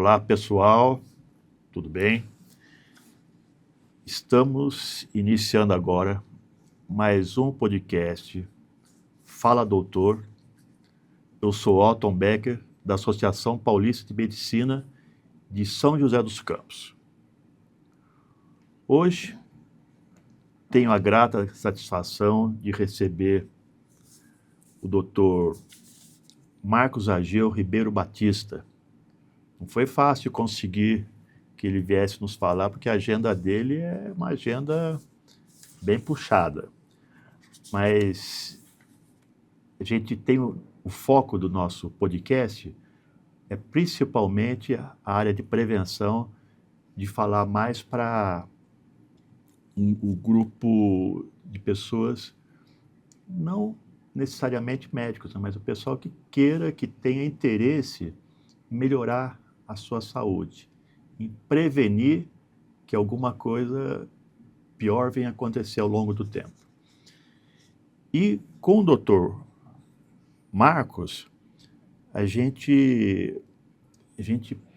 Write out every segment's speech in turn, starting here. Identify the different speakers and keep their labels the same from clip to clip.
Speaker 1: Olá, pessoal, tudo bem? Estamos iniciando agora mais um podcast Fala Doutor. Eu sou Otton Becker, da Associação Paulista de Medicina de São José dos Campos. Hoje tenho a grata satisfação de receber o Dr. Marcos Ageu Ribeiro Batista. Não foi fácil conseguir que ele viesse nos falar, porque a agenda dele é uma agenda bem puxada. Mas a gente tem o foco do nosso podcast é principalmente a área de prevenção, de falar mais para o grupo de pessoas, não necessariamente médicos, mas o pessoal que queira, que tenha interesse em melhorar a sua saúde, em prevenir que alguma coisa pior venha acontecer ao longo do tempo. E com o doutor Marcos, a gente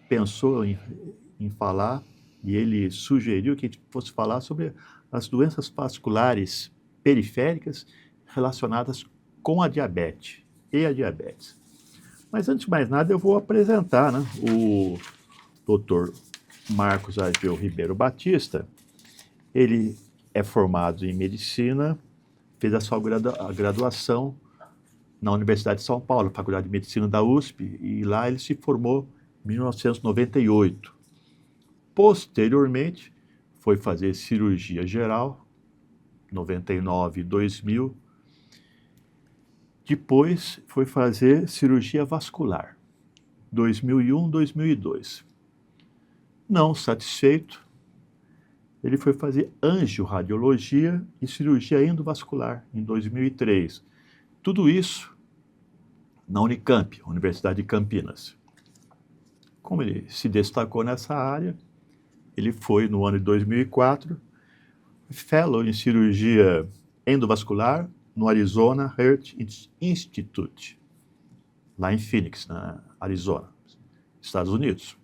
Speaker 1: pensou em falar, e ele sugeriu que a gente fosse falar sobre as doenças vasculares periféricas relacionadas com a diabetes e a diabetes. Mas antes de mais nada, eu vou apresentar, o Dr. Marcos Ageu Ribeiro Batista. Ele é formado em medicina, fez a sua graduação na Universidade de São Paulo, Faculdade de Medicina da USP, e lá ele se formou em 1998. Posteriormente, foi fazer cirurgia geral, 99 e 2000. Depois, foi fazer cirurgia vascular, 2001, 2002. Não satisfeito, ele foi fazer angiorradiologia e cirurgia endovascular, em 2003. Tudo isso na Unicamp, Universidade de Campinas. Como ele se destacou nessa área, ele foi, no ano de 2004, fellow em cirurgia endovascular no Arizona Heart Institute, lá em Phoenix, na Arizona, Estados Unidos.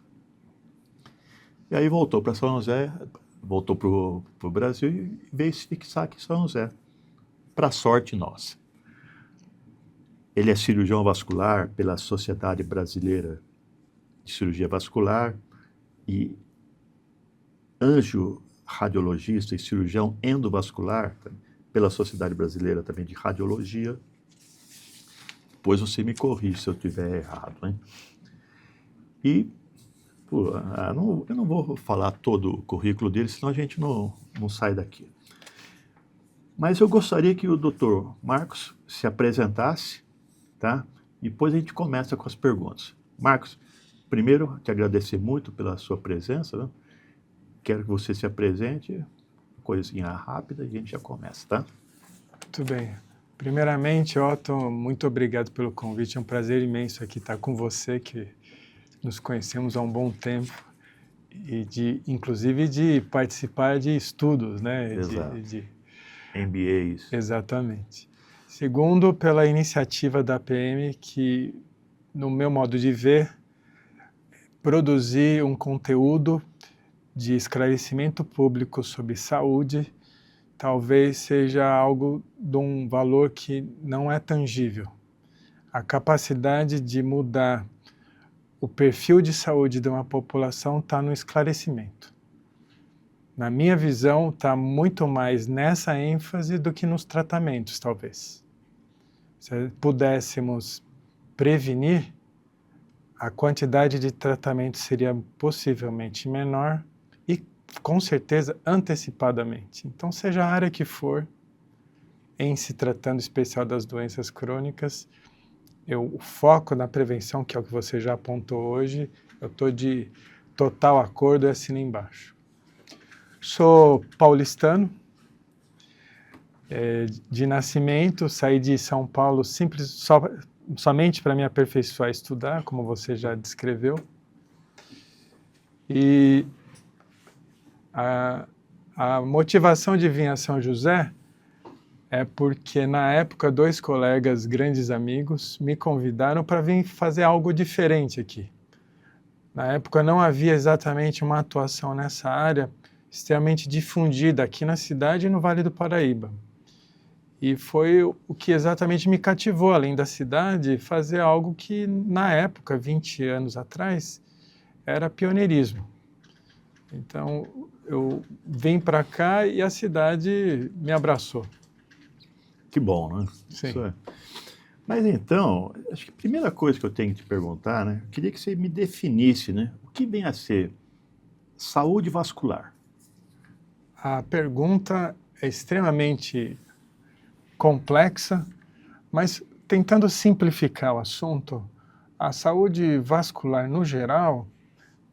Speaker 1: E aí voltou para São José, voltou para o Brasil e veio se fixar aqui em São José, para sorte nossa. Ele é cirurgião vascular pela Sociedade Brasileira de Cirurgia Vascular e angiorradiologista e cirurgião endovascular pela Sociedade Brasileira também de Radiologia. Depois você me corrige se eu estiver errado, né? E eu não vou falar todo o currículo dele, senão a gente não sai daqui. Mas eu gostaria que o Dr. Marcos se apresentasse, tá? E depois a gente começa com as perguntas. Marcos, primeiro, te agradecer muito pela sua presença, né? Quero que você se apresente, coisinha rápida, e a gente já começa, tá?
Speaker 2: Muito bem. Primeiramente, Otton, muito obrigado pelo convite. É um prazer imenso aqui estar com você, que nos conhecemos há um bom tempo, e inclusive de participar de estudos, né?
Speaker 1: Exato. MBAs.
Speaker 2: Exatamente. Segundo, pela iniciativa da PM, que, no meu modo de ver, produzir um conteúdo de esclarecimento público sobre saúde talvez seja algo de um valor que não é tangível. A capacidade de mudar o perfil de saúde de uma população está no esclarecimento. Na minha visão, está muito mais nessa ênfase do que nos tratamentos, talvez. Se pudéssemos prevenir, a quantidade de tratamento seria possivelmente menor e, com certeza, antecipadamente. Então, seja a área que for, em se tratando especial das doenças crônicas, o foco na prevenção, que é o que você já apontou hoje, eu estou de total acordo e assino embaixo. Sou paulistano, de nascimento, saí de São Paulo somente para me aperfeiçoar e estudar, como você já descreveu. E a motivação de vir a São José é porque, na época, 2 colegas, grandes amigos, me convidaram para vir fazer algo diferente aqui. Na época não havia exatamente uma atuação nessa área extremamente difundida aqui na cidade e no Vale do Paraíba. E foi o que exatamente me cativou, além da cidade, fazer algo que, na época, 20 anos atrás, era pioneirismo. Então, eu vim para cá e a cidade me abraçou.
Speaker 1: Que bom, né?
Speaker 2: Sim.
Speaker 1: Isso é. Mas então, acho que a primeira coisa que eu tenho que te perguntar, né? Eu queria que você me definisse, né? O que vem a ser saúde vascular?
Speaker 2: A pergunta é extremamente complexa, mas tentando simplificar o assunto, a saúde vascular, no geral,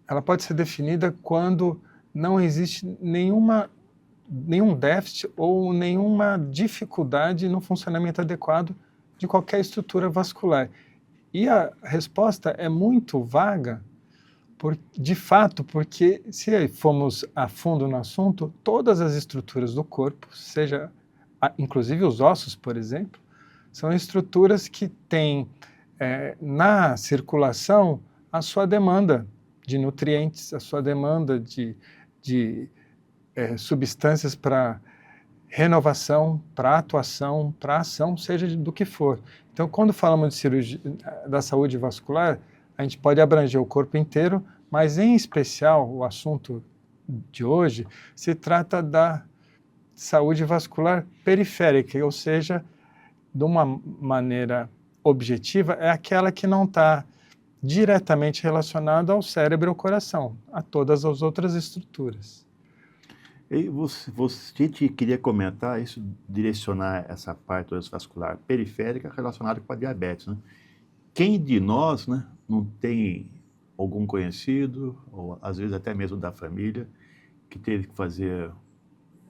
Speaker 2: ela pode ser definida quando não existe nenhum déficit ou nenhuma dificuldade no funcionamento adequado de qualquer estrutura vascular. E a resposta é muito vaga, de fato, porque se formos a fundo no assunto, todas as estruturas do corpo, inclusive os ossos, por exemplo, são estruturas que têm na circulação a sua demanda de nutrientes, a sua demanda de substâncias para renovação, para atuação, para ação, seja do que for. Então, quando falamos de cirurgia da saúde vascular, a gente pode abranger o corpo inteiro, mas em especial o assunto de hoje se trata da saúde vascular periférica, ou seja, de uma maneira objetiva, é aquela que não está diretamente relacionada ao cérebro e ao coração, a todas as outras estruturas.
Speaker 1: E você queria comentar isso, direcionar essa parte vascular periférica relacionada com a diabetes, né? Quem de nós, né, não tem algum conhecido, ou às vezes até mesmo da família, que teve que fazer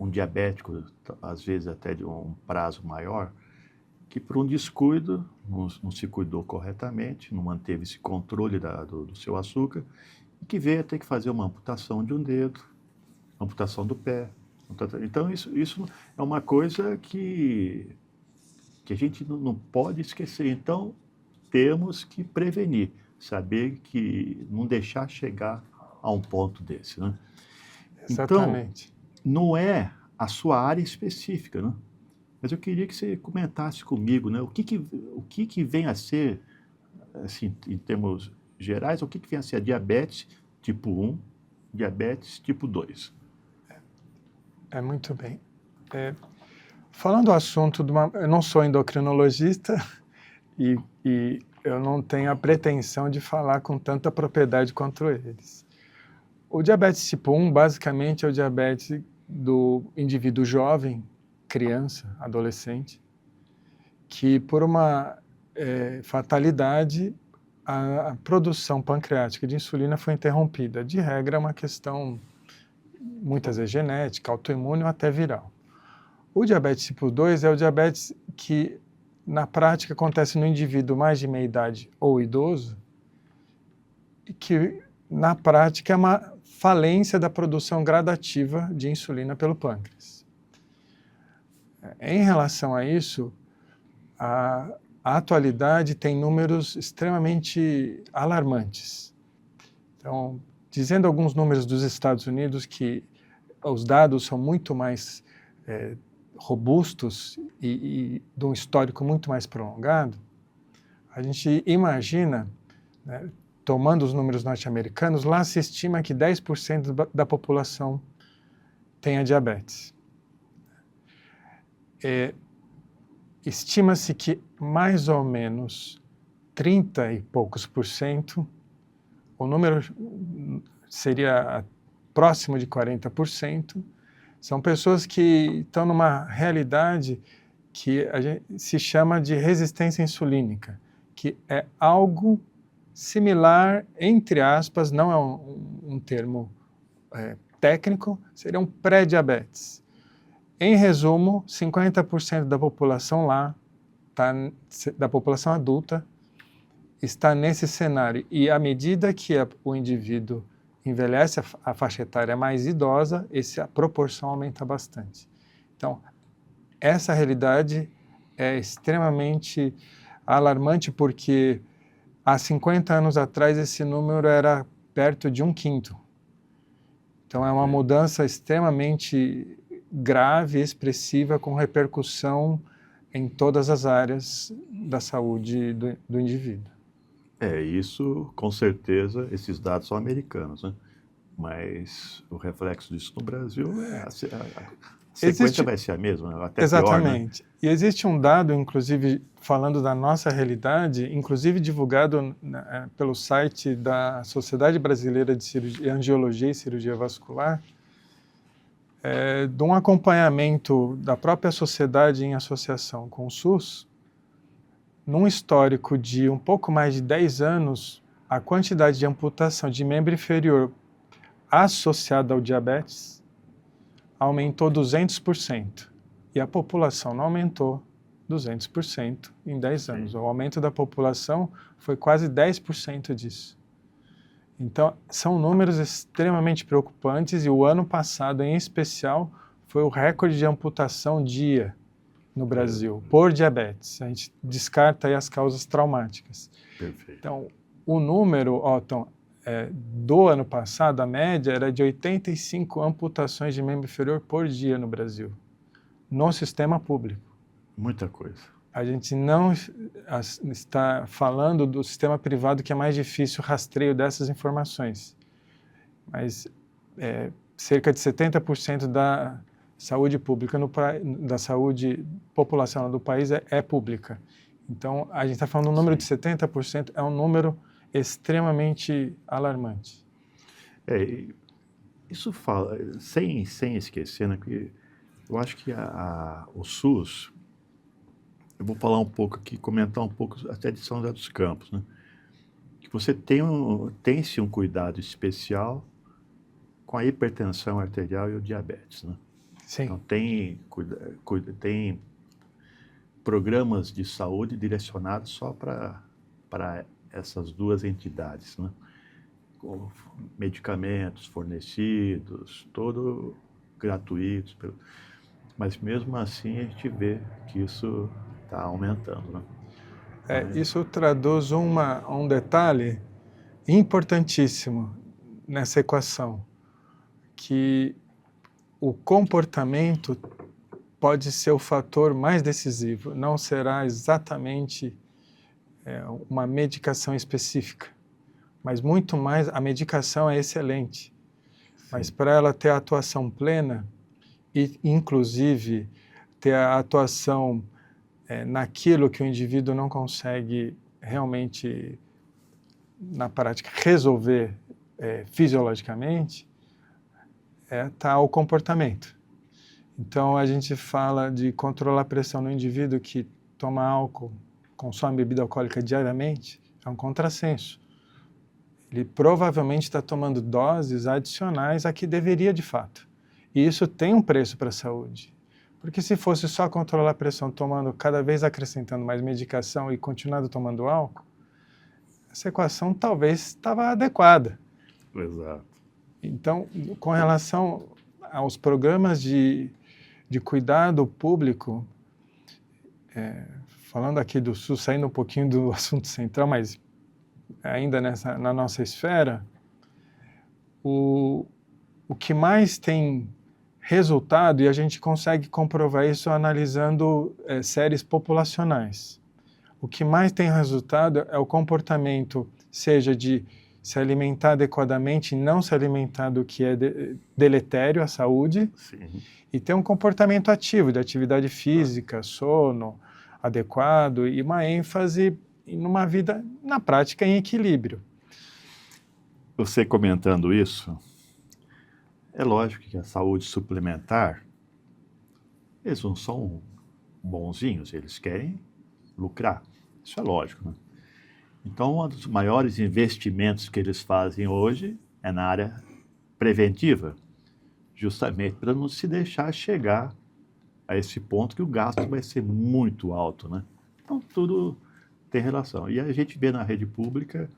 Speaker 1: um diabético, às vezes até de um prazo maior, que por um descuido, não se cuidou corretamente, não manteve esse controle do seu açúcar, e que veio a ter que fazer uma amputação de um dedo, amputação do pé. Então, isso é uma coisa que a gente não pode esquecer. Então, temos que prevenir, saber que não deixar chegar a um ponto desse, né?
Speaker 2: Exatamente.
Speaker 1: Então, não é a sua área específica, né? Mas eu queria que você comentasse comigo, né? O que vem a ser, assim, em termos gerais, o que vem a ser a diabetes tipo 1, diabetes tipo 2?
Speaker 2: Muito bem. Falando do assunto, eu não sou endocrinologista e eu não tenho a pretensão de falar com tanta propriedade quanto eles. O diabetes tipo 1, basicamente, é o diabetes do indivíduo jovem, criança, adolescente, que por uma fatalidade, a produção pancreática de insulina foi interrompida. De regra, é uma questão muitas vezes genética, autoimune ou até viral. O diabetes tipo 2 é o diabetes que, na prática, acontece no indivíduo mais de meia idade ou idoso, e que, na prática, é uma falência da produção gradativa de insulina pelo pâncreas. Em relação a isso, a atualidade tem números extremamente alarmantes. Então, dizendo alguns números dos Estados Unidos, que os dados são muito mais robustos e de um histórico muito mais prolongado, a gente imagina, né, tomando os números norte-americanos, lá se estima que 10% da população tenha diabetes. Estima-se que mais ou menos 30 e poucos %, o número seria próximo de 40%, são pessoas que estão numa realidade que se chama de resistência insulínica, que é algo similar, entre aspas, não é um termo técnico, seria um pré-diabetes. Em resumo, 50% da população da população adulta, está nesse cenário. E à medida que o indivíduo envelhece, a faixa etária é mais idosa, a proporção aumenta bastante. Então, essa realidade é extremamente alarmante, porque há 50 anos atrás esse número era perto de 1/5. Então é uma mudança extremamente grave, expressiva, com repercussão em todas as áreas da saúde do indivíduo.
Speaker 1: Isso, com certeza, esses dados são americanos, né? Mas o reflexo disso no Brasil a sequência vai ser a mesma, até
Speaker 2: exatamente.
Speaker 1: pior, né?
Speaker 2: E existe um dado, inclusive, falando da nossa realidade, inclusive divulgado pelo site da Sociedade Brasileira de Angiologia e Cirurgia Vascular, de um acompanhamento da própria sociedade em associação com o SUS. Num histórico de um pouco mais de 10 anos, a quantidade de amputação de membro inferior associada ao diabetes aumentou 200%. E a população não aumentou 200% em 10 anos. O aumento da população foi quase 10% disso. Então, são números extremamente preocupantes e o ano passado, em especial, foi o recorde de amputação dia no Brasil, por diabetes. A gente descarta aí as causas traumáticas.
Speaker 1: Perfeito.
Speaker 2: Então, o número, Otton, do ano passado, a média era de 85 amputações de membro inferior por dia no Brasil, no sistema público.
Speaker 1: Muita coisa.
Speaker 2: A gente não está falando do sistema privado, que é mais difícil o rastreio dessas informações. Mas cerca de 70% da saúde pública, da saúde populacional do país é pública. Então, a gente está falando um número de 70%, é um número extremamente alarmante.
Speaker 1: Isso fala, sem esquecer, né, que eu acho que o SUS, eu vou falar um pouco aqui, comentar um pouco até de São José dos Campos, né, que você tem-se um cuidado especial com a hipertensão arterial e o diabetes, né?
Speaker 2: Sim.
Speaker 1: Então tem programas de saúde direcionados só para essas duas entidades, né? Com medicamentos fornecidos, todo gratuitos, mas mesmo assim a gente vê que isso está aumentando, né?
Speaker 2: Isso traduz um detalhe importantíssimo nessa equação, que o comportamento pode ser o fator mais decisivo, não será exatamente uma medicação específica, mas muito mais, a medicação é excelente, mas para ela ter a atuação plena, e inclusive ter a atuação naquilo que o indivíduo não consegue realmente, na prática, resolver fisiologicamente, está o comportamento. Então, a gente fala de controlar a pressão no indivíduo que toma álcool, consome bebida alcoólica diariamente, é um contrassenso. Ele provavelmente está tomando doses adicionais a que deveria de fato. E isso tem um preço para a saúde. Porque se fosse só controlar a pressão tomando, cada vez acrescentando mais medicação e continuando tomando álcool, essa equação talvez estava adequada.
Speaker 1: Exato.
Speaker 2: Então, com relação aos programas de cuidado público, falando aqui do SUS, saindo um pouquinho do assunto central, mas ainda na nossa esfera, o que mais tem resultado, e a gente consegue comprovar isso analisando séries populacionais, o que mais tem resultado é o comportamento, seja de se alimentar adequadamente, não se alimentar do que é deletério à saúde,
Speaker 1: Sim.
Speaker 2: E ter um comportamento ativo, de atividade física, sono adequado e uma ênfase numa vida, na prática, em equilíbrio.
Speaker 1: Você comentando isso, é lógico que a saúde suplementar, eles não são bonzinhos, eles querem lucrar, isso é lógico, né? Então, um dos maiores investimentos que eles fazem hoje é na área preventiva, justamente para não se deixar chegar a esse ponto que o gasto vai ser muito alto, né? Então, tudo tem relação. E a gente vê na rede pública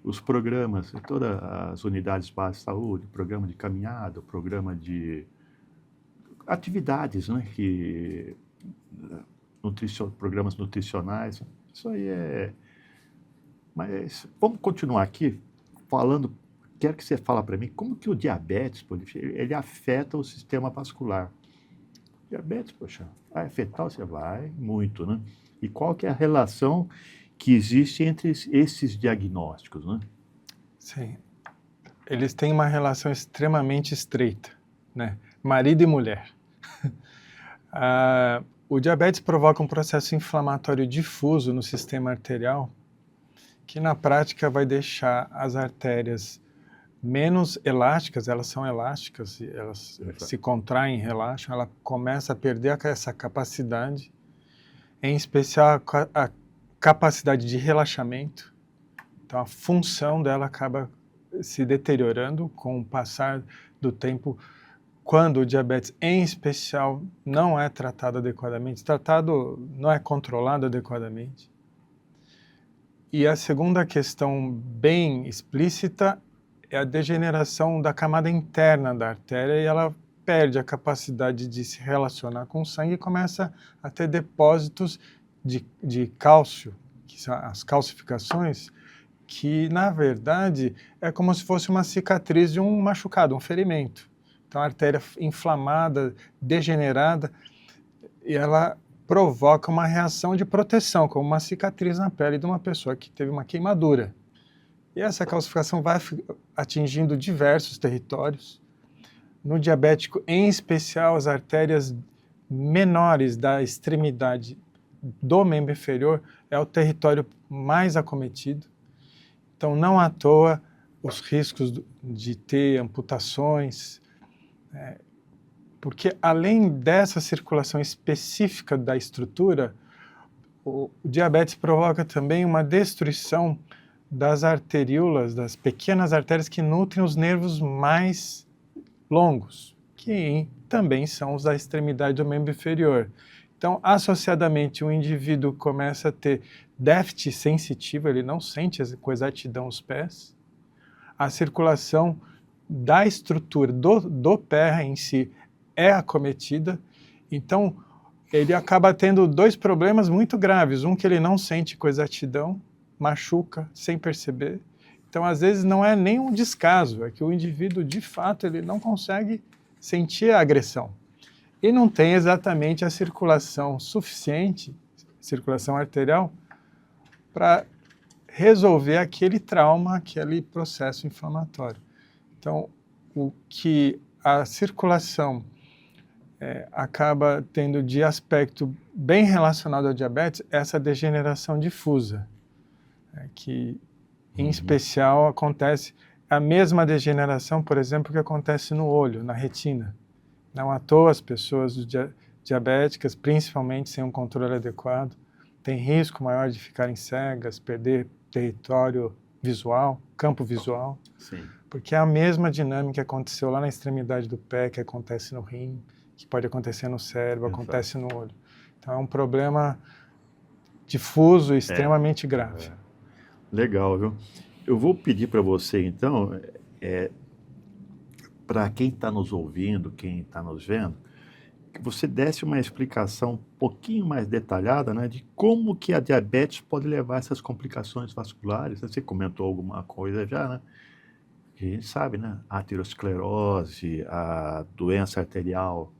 Speaker 1: os programas, todas as unidades básicas de saúde, programa de caminhada, programa de atividades, né? Programas nutricionais, isso aí é... Mas vamos continuar aqui falando quero que você fale para mim como que o diabetes, ele afeta o sistema vascular. Diabetes, poxa, vai afetar, você vai, muito, né? E qual que é a relação que existe entre esses diagnósticos, né?
Speaker 2: Sim. Eles têm uma relação extremamente estreita, né? Marido e mulher. O diabetes provoca um processo inflamatório difuso no sistema arterial, que na prática vai deixar as artérias menos elásticas, elas são elásticas, elas se contraem, relaxam, ela começa a perder essa capacidade, em especial a capacidade de relaxamento. Então a função dela acaba se deteriorando com o passar do tempo, quando o diabetes, em especial, não é tratado adequadamente, não é controlado adequadamente. E a segunda questão bem explícita é a degeneração da camada interna da artéria, e ela perde a capacidade de se relacionar com o sangue e começa a ter depósitos de cálcio, que são as calcificações, que na verdade é como se fosse uma cicatriz de um machucado, um ferimento. Então a artéria inflamada, degenerada, e ela provoca uma reação de proteção, como uma cicatriz na pele de uma pessoa que teve uma queimadura. E essa calcificação vai atingindo diversos territórios. No diabético, em especial, as artérias menores da extremidade do membro inferior é o território mais acometido. Então, não à toa, os riscos de ter amputações, porque além dessa circulação específica da estrutura, o diabetes provoca também uma destruição das arteríolas, das pequenas artérias que nutrem os nervos mais longos, que também são os da extremidade do membro inferior. Então, associadamente, o indivíduo começa a ter déficit sensitivo, ele não sente com exatidão os pés, a circulação da estrutura do pé em si é acometida, então ele acaba tendo dois problemas muito graves, um que ele não sente com exatidão, machuca sem perceber. Então, às vezes, não é nem um descaso, é que o indivíduo, de fato, ele não consegue sentir a agressão. E não tem exatamente a circulação suficiente, circulação arterial, para resolver aquele trauma, aquele processo inflamatório. Então, o que a circulação acaba tendo de aspecto bem relacionado ao diabetes é essa degeneração difusa, que em especial acontece a mesma degeneração, por exemplo, que acontece no olho, na retina. Não à toa as pessoas diabéticas, principalmente sem um controle adequado, têm risco maior de ficarem cegas, perder território visual, campo visual.
Speaker 1: Sim.
Speaker 2: Porque é a mesma dinâmica que aconteceu lá na extremidade do pé, que acontece no rim, que pode acontecer no cérebro, acontece no olho. Então é um problema difuso e extremamente grave.
Speaker 1: Legal, viu? Eu vou pedir para você, então, para quem está nos ouvindo, quem está nos vendo, que você desse uma explicação um pouquinho mais detalhada, né, de como que a diabetes pode levar a essas complicações vasculares. Você comentou alguma coisa já, né? A gente sabe, né? A aterosclerose, a doença arterial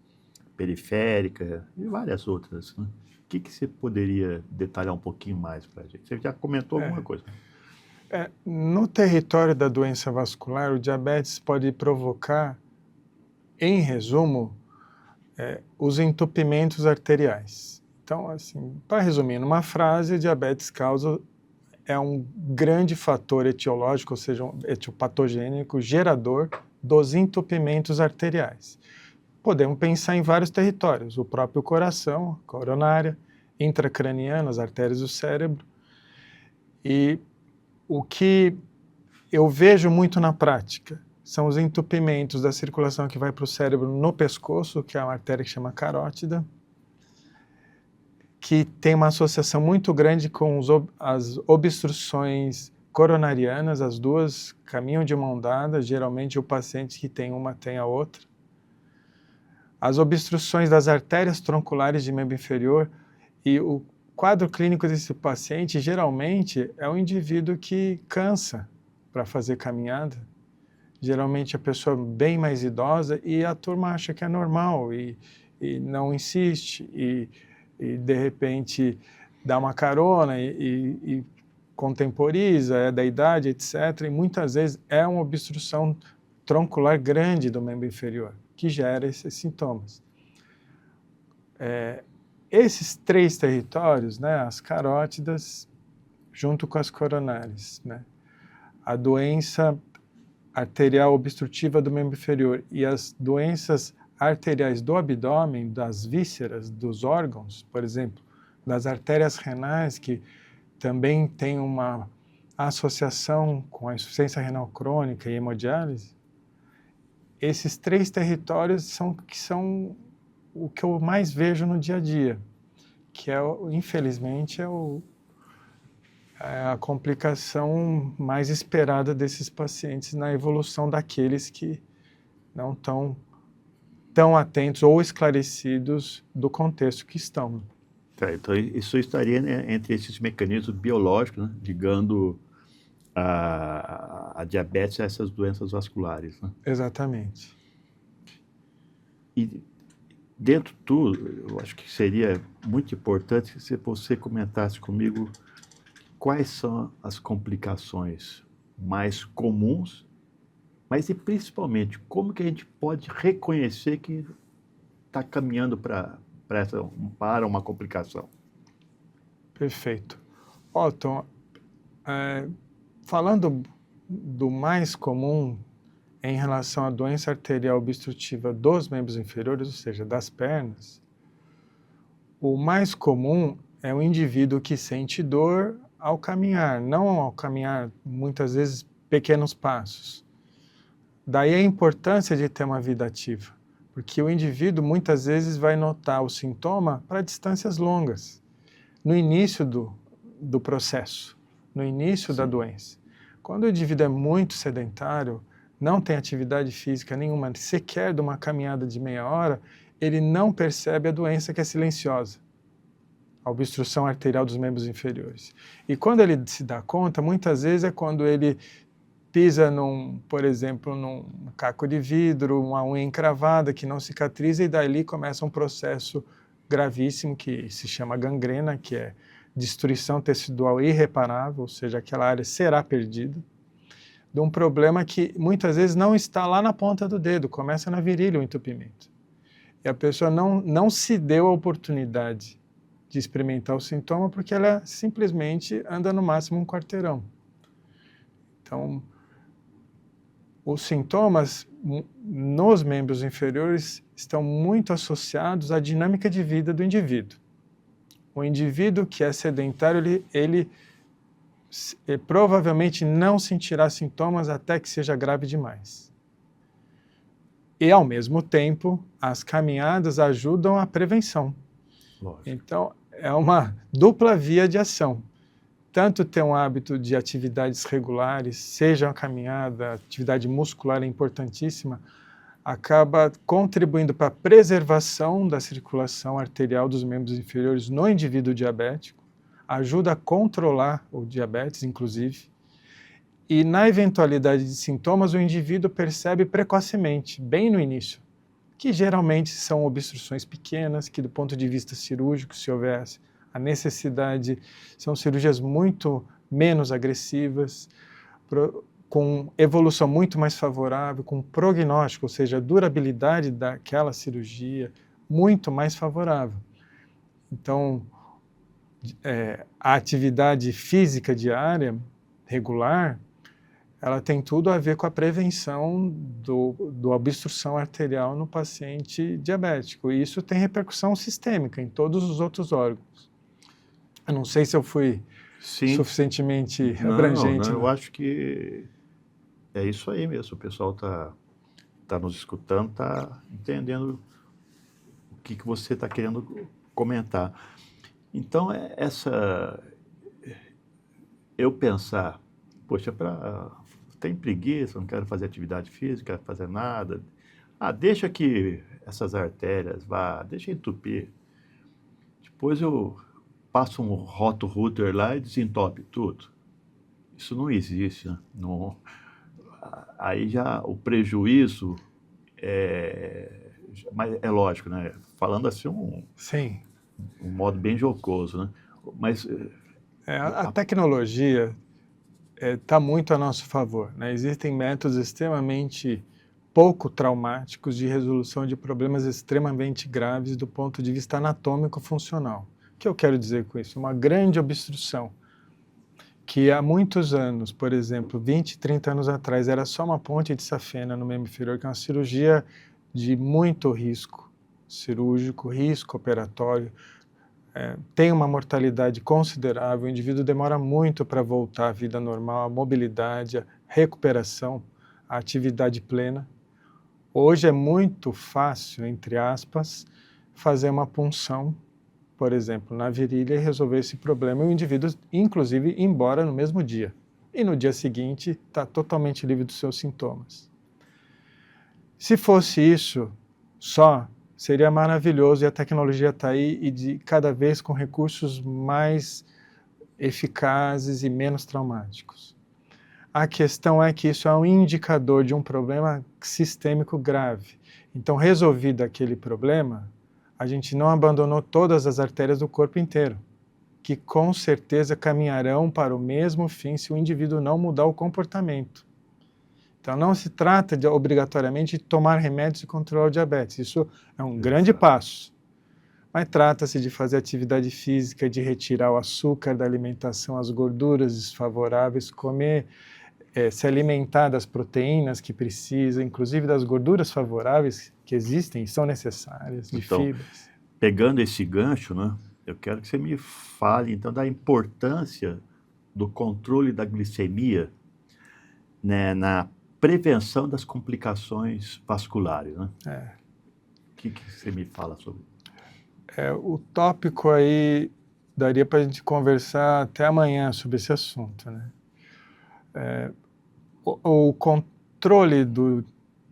Speaker 1: periférica e várias outras, né? O que você poderia detalhar um pouquinho mais para a gente? Você já comentou alguma coisa.
Speaker 2: No território da doença vascular, o diabetes pode provocar, em resumo, os entupimentos arteriais. Então, assim, para resumir numa frase, diabetes é um grande fator etiológico, ou seja, um etiopatogênico, gerador dos entupimentos arteriais. Podemos pensar em vários territórios, o próprio coração, a coronária, intracraniana, as artérias do cérebro. E o que eu vejo muito na prática são os entupimentos da circulação que vai para o cérebro no pescoço, que é uma artéria que chama carótida, que tem uma associação muito grande com as obstruções coronarianas, as duas caminham de mão dada, geralmente o paciente que tem uma tem a outra. As obstruções das artérias tronculares de membro inferior, e o quadro clínico desse paciente geralmente é um indivíduo que cansa para fazer caminhada, geralmente a pessoa bem mais idosa, e a turma acha que é normal e não insiste e de repente dá uma carona e contemporiza, é da idade, etc. E muitas vezes é uma obstrução troncular grande do membro inferior que gera esses sintomas. Esses 3 territórios, né, as carótidas junto com as coronárias, né, a doença arterial obstrutiva do membro inferior e as doenças arteriais do abdômen, das vísceras, dos órgãos, por exemplo, das artérias renais, que também tem uma associação com a insuficiência renal crônica e hemodiálise, esses 3 territórios são o que eu mais vejo no dia a dia, que infelizmente é a complicação mais esperada desses pacientes na evolução daqueles que não estão tão atentos ou esclarecidos do contexto que estão.
Speaker 1: Tá, então isso estaria, né, entre esses mecanismos biológicos, né, ligando a diabetes a essas doenças vasculares, né?
Speaker 2: Exatamente.
Speaker 1: E dentro de tudo, eu acho que seria muito importante se você comentasse comigo quais são as complicações mais comuns, mas e principalmente como que a gente pode reconhecer que está caminhando para uma complicação.
Speaker 2: Perfeito. Otton, falando do mais comum em relação à doença arterial obstrutiva dos membros inferiores, ou seja, das pernas, o mais comum é o indivíduo que sente dor ao caminhar, não ao caminhar, muitas vezes, pequenos passos. Daí a importância de ter uma vida ativa, porque o indivíduo muitas vezes vai notar o sintoma para distâncias longas, no início do processo, no início da doença. Quando o indivíduo é muito sedentário, não tem atividade física nenhuma, sequer de uma caminhada de meia hora, ele não percebe a doença que é silenciosa, a obstrução arterial dos membros inferiores. E quando ele se dá conta, muitas vezes é quando ele pisa, por exemplo, num caco de vidro, uma unha encravada que não cicatriza, e dali começa um processo gravíssimo que se chama gangrena, que é destruição tecidual irreparável, ou seja, aquela área será perdida, de um problema que muitas vezes não está lá na ponta do dedo, começa na virilha o entupimento. E a pessoa não se deu a oportunidade de experimentar o sintoma porque ela simplesmente anda no máximo um quarteirão. Então, os sintomas nos membros inferiores estão muito associados à dinâmica de vida do indivíduo. O indivíduo que é sedentário, ele provavelmente não sentirá sintomas até que seja grave demais. E, ao mesmo tempo, as caminhadas ajudam a prevenção. Lógico. Então, é uma dupla via de ação. Tanto ter um hábito de atividades regulares, seja a caminhada, a atividade muscular é importantíssima, acaba contribuindo para a preservação da circulação arterial dos membros inferiores no indivíduo diabético, ajuda a controlar o diabetes, inclusive, e na eventualidade de sintomas, o indivíduo percebe precocemente, bem no início, que geralmente são obstruções pequenas, que do ponto de vista cirúrgico, se houvesse a necessidade, são cirurgias muito menos agressivas, com evolução muito mais favorável, com prognóstico, ou seja, a durabilidade daquela cirurgia muito mais favorável. Então, a atividade física diária, regular, ela tem tudo a ver com a prevenção do obstrução arterial no paciente diabético. E isso tem repercussão sistêmica em todos os outros órgãos. Eu não sei se eu fui suficientemente abrangente.
Speaker 1: Não, eu acho que é isso aí mesmo. O pessoal tá nos escutando, está entendendo o que você está querendo comentar. Então, eu pensar, poxa, tem preguiça, não quero fazer atividade física, não quero fazer nada. Deixa que essas artérias deixa entupir. Depois eu passo um roto-router lá e desentope tudo. Isso não existe, né? aí já o prejuízo mas é lógico, né? Falando assim
Speaker 2: Sim.
Speaker 1: um modo bem jocoso, né? Mas
Speaker 2: A tecnologia está muito a nosso favor, né? Existem métodos extremamente pouco traumáticos de resolução de problemas extremamente graves do ponto de vista anatômico funcional. O que eu quero dizer com isso? Uma grande obstrução que há muitos anos, por exemplo, 20, 30 anos atrás, era só uma ponte de safena no membro inferior, que é uma cirurgia de muito risco cirúrgico, risco operatório, tem uma mortalidade considerável, o indivíduo demora muito para voltar à vida normal, à mobilidade, à recuperação, à atividade plena. Hoje é muito fácil, entre aspas, fazer uma punção, por exemplo, na virilha e resolver esse problema, e o indivíduo, inclusive, ir embora no mesmo dia. E no dia seguinte, está totalmente livre dos seus sintomas. Se fosse isso só, seria maravilhoso, e a tecnologia está aí, e de cada vez com recursos mais eficazes e menos traumáticos. A questão é que isso é um indicador de um problema sistêmico grave. Então, resolvido aquele problema, a gente não abandonou todas as artérias do corpo inteiro, que com certeza caminharão para o mesmo fim se o indivíduo não mudar o comportamento. Então, não se trata obrigatoriamente de tomar remédios e controlar o diabetes. Isso é um grande passo. Mas trata-se de fazer atividade física, de retirar o açúcar da alimentação, as gorduras desfavoráveis, comer, se alimentar das proteínas que precisa, inclusive das gorduras favoráveis que existem e são necessárias, de fibras.
Speaker 1: Pegando esse gancho, né, eu quero que você me fale, então, da importância do controle da glicemia, né, na prevenção das complicações vasculares, né? O que você me fala sobre isso?
Speaker 2: O tópico aí daria para a gente conversar até amanhã sobre esse assunto, né? O controle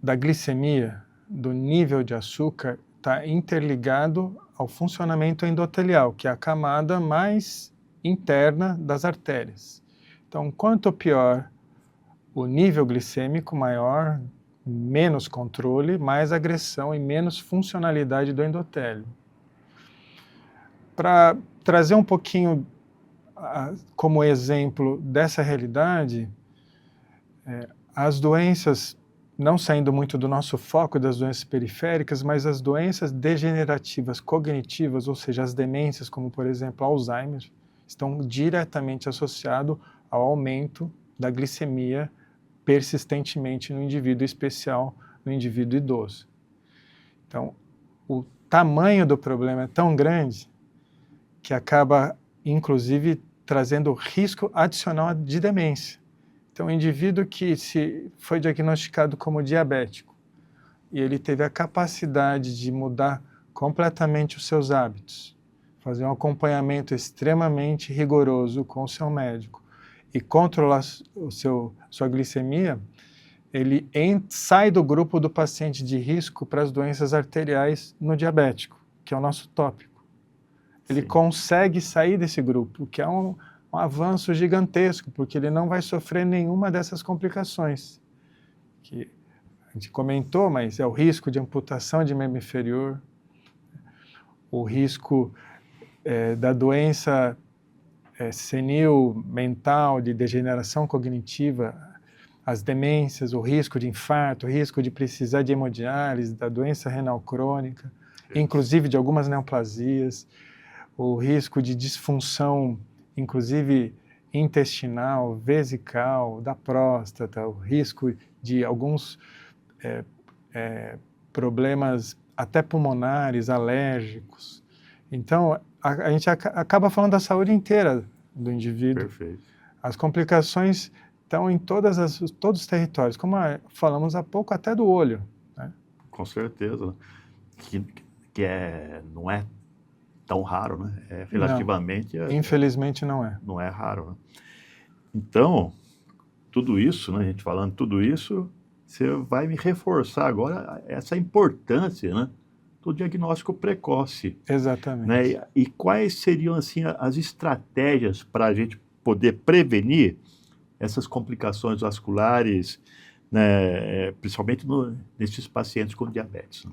Speaker 2: da glicemia, do nível de açúcar, está interligado ao funcionamento endotelial, que é a camada mais interna das artérias. Então, quanto pior o nível glicêmico, maior, menos controle, mais agressão e menos funcionalidade do endotélio. Para trazer um pouquinho como exemplo dessa realidade, as doenças, não saindo muito do nosso foco das doenças periféricas, mas as doenças degenerativas cognitivas, ou seja, as demências, como por exemplo Alzheimer, estão diretamente associadas ao aumento da glicemia persistentemente no indivíduo especial, no indivíduo idoso. Então, o tamanho do problema é tão grande que acaba, inclusive, trazendo risco adicional de demência. Então, o indivíduo que foi diagnosticado como diabético e ele teve a capacidade de mudar completamente os seus hábitos, fazer um acompanhamento extremamente rigoroso com o seu médico e controlar sua glicemia, ele sai do grupo do paciente de risco para as doenças arteriais no diabético, que é o nosso tópico. Ele consegue sair desse grupo, que é um avanço gigantesco, porque ele não vai sofrer nenhuma dessas complicações. Que a gente comentou, mas é o risco de amputação de membro inferior, o risco da doença senil mental, de degeneração cognitiva, as demências, o risco de infarto, o risco de precisar de hemodiálise, da doença renal crônica, inclusive de algumas neoplasias, o risco de disfunção, inclusive intestinal, vesical, da próstata, o risco de alguns problemas até pulmonares, alérgicos. Então, a gente acaba falando da saúde inteira do indivíduo.
Speaker 1: Perfeito.
Speaker 2: As complicações estão em todos os territórios, como falamos há pouco, até do olho, né?
Speaker 1: Com certeza. Não é tão raro, né? Relativamente...
Speaker 2: Não, infelizmente não é.
Speaker 1: Não é raro, né? Então, tudo isso, né, a gente falando tudo isso, você vai me reforçar agora essa importância, né, do diagnóstico precoce.
Speaker 2: Exatamente.
Speaker 1: Né? E quais seriam, assim, as estratégias para a gente poder prevenir essas complicações vasculares, né, principalmente nesses pacientes com diabetes.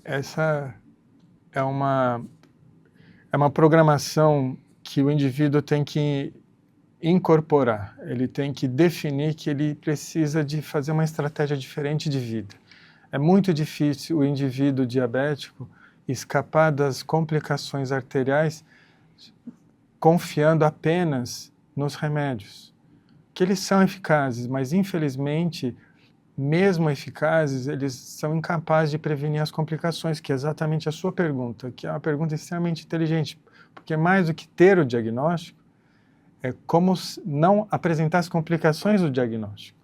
Speaker 2: Essa é uma programação que o indivíduo tem que incorporar, ele tem que definir que ele precisa de fazer uma estratégia diferente de vida. É muito difícil o indivíduo diabético escapar das complicações arteriais confiando apenas nos remédios, que eles são eficazes, mas infelizmente, mesmo eficazes, eles são incapazes de prevenir as complicações, que é exatamente a sua pergunta, que é uma pergunta extremamente inteligente, porque mais do que ter o diagnóstico, é como não apresentar as complicações do diagnóstico.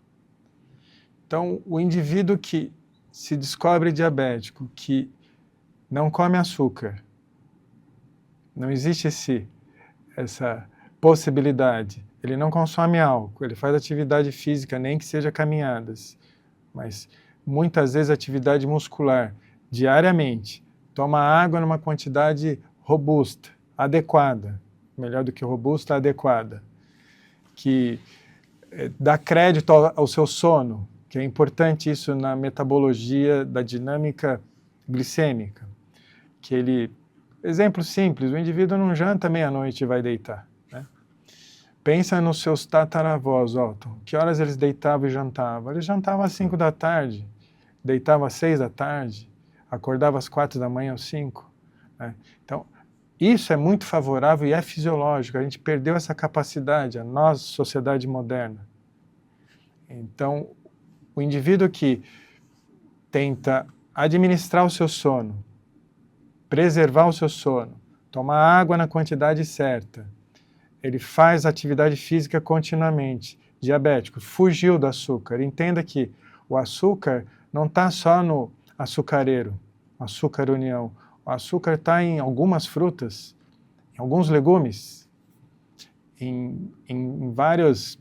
Speaker 2: Então, o indivíduo que se descobre diabético, que não come açúcar, não existe essa possibilidade, ele não consome álcool, ele faz atividade física, nem que seja caminhadas, mas muitas vezes atividade muscular, diariamente, toma água numa quantidade robusta, adequada, melhor do que robusta, adequada, que dá crédito ao seu sono, que é importante isso na metabologia da dinâmica glicêmica, que ele, exemplo simples, o indivíduo não janta meia-noite e vai deitar, né? Pensa nos seus tataravós, Otton, que horas eles deitavam e jantavam? Eles jantavam às 5 da tarde, deitavam às 6 da tarde, acordavam às 4 da manhã, às 5, né? Então, isso é muito favorável e é fisiológico, a gente perdeu essa capacidade, a nossa sociedade moderna. Então, o indivíduo que tenta administrar o seu sono, preservar o seu sono, tomar água na quantidade certa, ele faz atividade física continuamente, diabético, fugiu do açúcar. Entenda que o açúcar não está só no açucareiro, açúcar união. O açúcar está em algumas frutas, em alguns legumes, em vários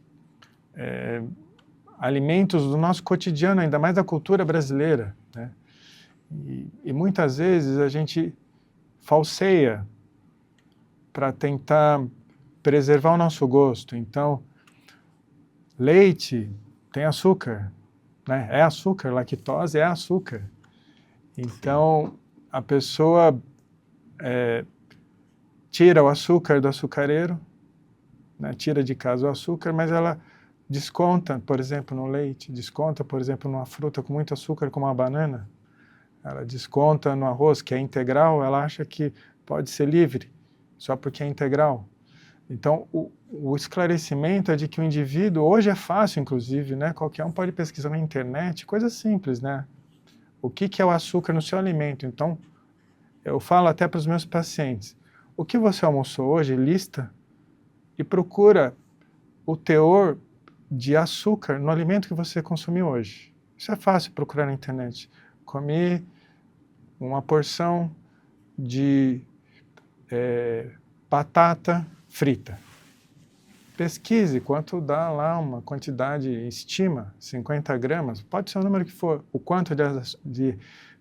Speaker 2: alimentos do nosso cotidiano, ainda mais da cultura brasileira, né? E muitas vezes a gente falseia para tentar preservar o nosso gosto. Então, leite tem açúcar, né? É açúcar, lactose é açúcar. Então, a pessoa tira o açúcar do açucareiro, né? Tira de casa o açúcar, mas ela desconta, por exemplo, no leite, desconta, por exemplo, numa fruta com muito açúcar, como a banana, ela desconta no arroz, que é integral, ela acha que pode ser livre, só porque é integral. Então, o esclarecimento é de que o indivíduo, hoje é fácil, inclusive, né? Qualquer um pode pesquisar na internet, coisa simples, né? O que é o açúcar no seu alimento? Então, eu falo até para os meus pacientes, o que você almoçou hoje, lista, e procura o teor de açúcar no alimento que você consumiu hoje. Isso é fácil procurar na internet. Comi uma porção de batata frita. Pesquise quanto dá lá uma quantidade, estima, 50 gramas, pode ser o número que for, o quanto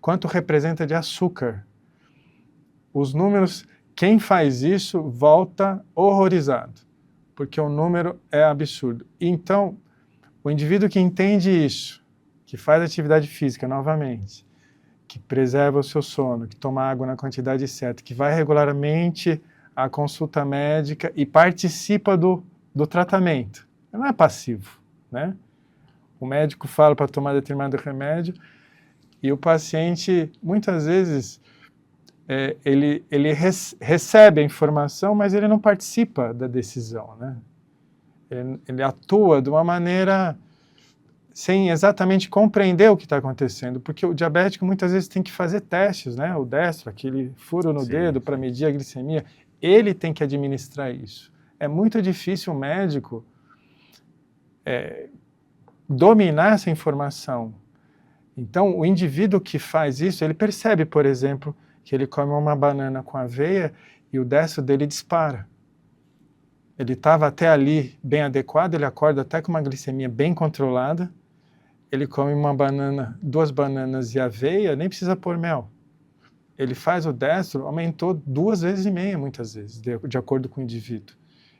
Speaker 2: quanto representa de açúcar. Os números, quem faz isso volta horrorizado, porque o número é absurdo. Então, o indivíduo que entende isso, que faz atividade física novamente, que preserva o seu sono, que toma água na quantidade certa, que vai regularmente à consulta médica e participa do tratamento. Não é passivo, né? O médico fala para tomar determinado remédio e o paciente, muitas vezes, ele recebe a informação, mas ele não participa da decisão, né? Ele atua de uma maneira sem exatamente compreender o que está acontecendo, porque o diabético muitas vezes tem que fazer testes, né? O destro, aquele furo no dedo para medir a glicemia, ele tem que administrar isso. É muito difícil o médico dominar essa informação. Então, o indivíduo que faz isso, ele percebe, por exemplo, que ele come uma banana com aveia e o destro dele dispara. Ele estava até ali bem adequado, ele acorda até com uma glicemia bem controlada, ele come uma banana, 2 bananas e aveia, nem precisa pôr mel. Ele faz o destro, aumentou 2,5 vezes, muitas vezes, de acordo com o indivíduo.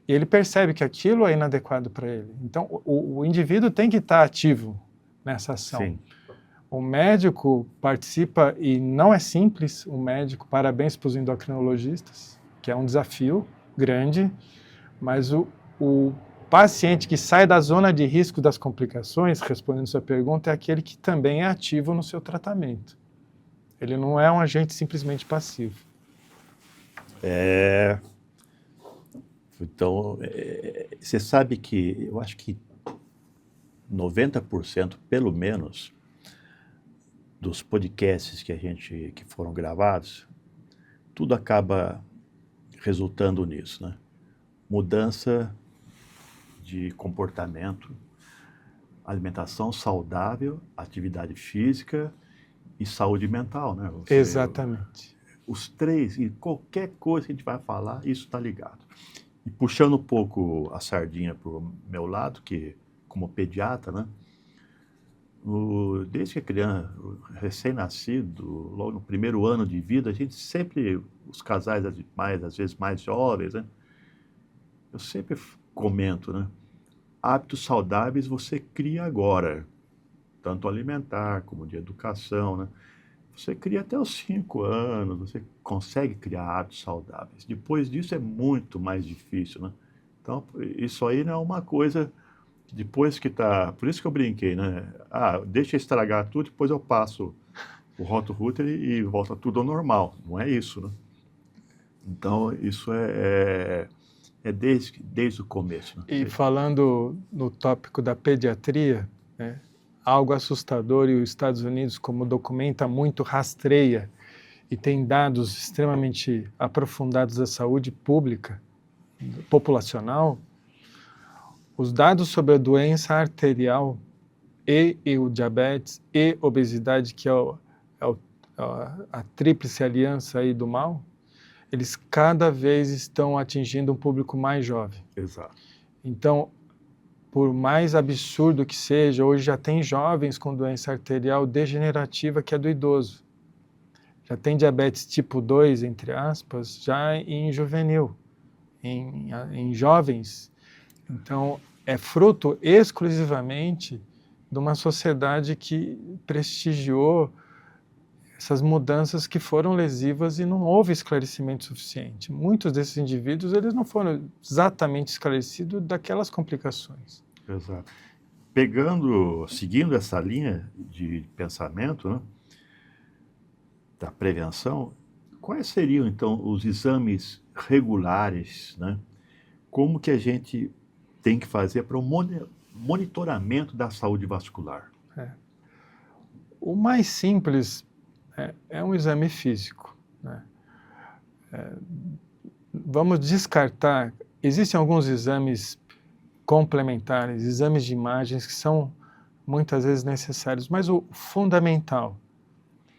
Speaker 2: E ele percebe que aquilo é inadequado para ele. Então, o indivíduo tem que estar ativo nessa ação.
Speaker 1: Sim.
Speaker 2: O médico participa, e não é simples, o médico, parabéns para os endocrinologistas, que é um desafio grande, mas o paciente que sai da zona de risco das complicações, respondendo sua pergunta, é aquele que também é ativo no seu tratamento. Ele não é um agente simplesmente passivo.
Speaker 1: Então, você sabe que eu acho que 90%, pelo menos, dos podcasts que foram gravados, tudo acaba resultando nisso, né? Mudança de comportamento, alimentação saudável, atividade física e saúde mental, né?
Speaker 2: Exatamente.
Speaker 1: Os três, e qualquer coisa que a gente vai falar, isso está ligado. E puxando um pouco a sardinha para o meu lado, que como pediatra, né? Desde que a criança, recém-nascido, logo no primeiro ano de vida, a gente sempre, os casais às vezes mais jovens, né? Eu sempre comento, né? Hábitos saudáveis você cria agora, tanto alimentar como de educação, né? Você cria até os 5 anos, você consegue criar hábitos saudáveis. Depois disso é muito mais difícil, né? Então, isso aí não é uma coisa que depois que tá... Por isso que eu brinquei, né? Deixa eu estragar tudo, depois eu passo o Roto-Rooter e volta tudo ao normal. Não é isso, né? Então, isso é desde o começo. Né?
Speaker 2: E falando no tópico da pediatria, né, algo assustador, e os Estados Unidos, como documenta muito, rastreia e tem dados extremamente aprofundados da saúde pública, populacional, os dados sobre a doença arterial e o diabetes e obesidade, que é a tríplice aliança aí do mal, eles cada vez estão atingindo um público mais jovem.
Speaker 1: Exato.
Speaker 2: Então, por mais absurdo que seja, hoje já tem jovens com doença arterial degenerativa que é do idoso. Já tem diabetes tipo 2, entre aspas, já em juvenil, em jovens. Então, é fruto exclusivamente de uma sociedade que prestigiou essas mudanças que foram lesivas e não houve esclarecimento suficiente. Muitos desses indivíduos, eles não foram exatamente esclarecidos daquelas complicações.
Speaker 1: Exato. Seguindo essa linha de pensamento, né, da prevenção, quais seriam, então, os exames regulares, né? Como que a gente tem que fazer para o monitoramento da saúde vascular?
Speaker 2: O mais simples é um exame físico, né? Vamos descartar, existem alguns exames complementares, exames de imagens que são muitas vezes necessários, mas o fundamental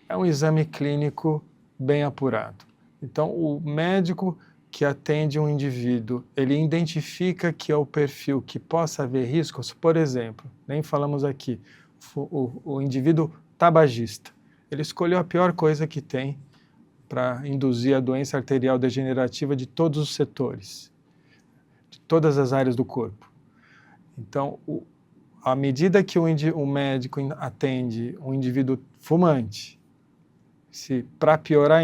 Speaker 2: é um exame clínico bem apurado. Então, o médico que atende um indivíduo, ele identifica que é o perfil que possa haver riscos, por exemplo, nem falamos aqui, o indivíduo tabagista. Ele escolheu a pior coisa que tem para induzir a doença arterial degenerativa de todos os setores, de todas as áreas do corpo. Então, à medida que o médico atende um indivíduo fumante, se para piorar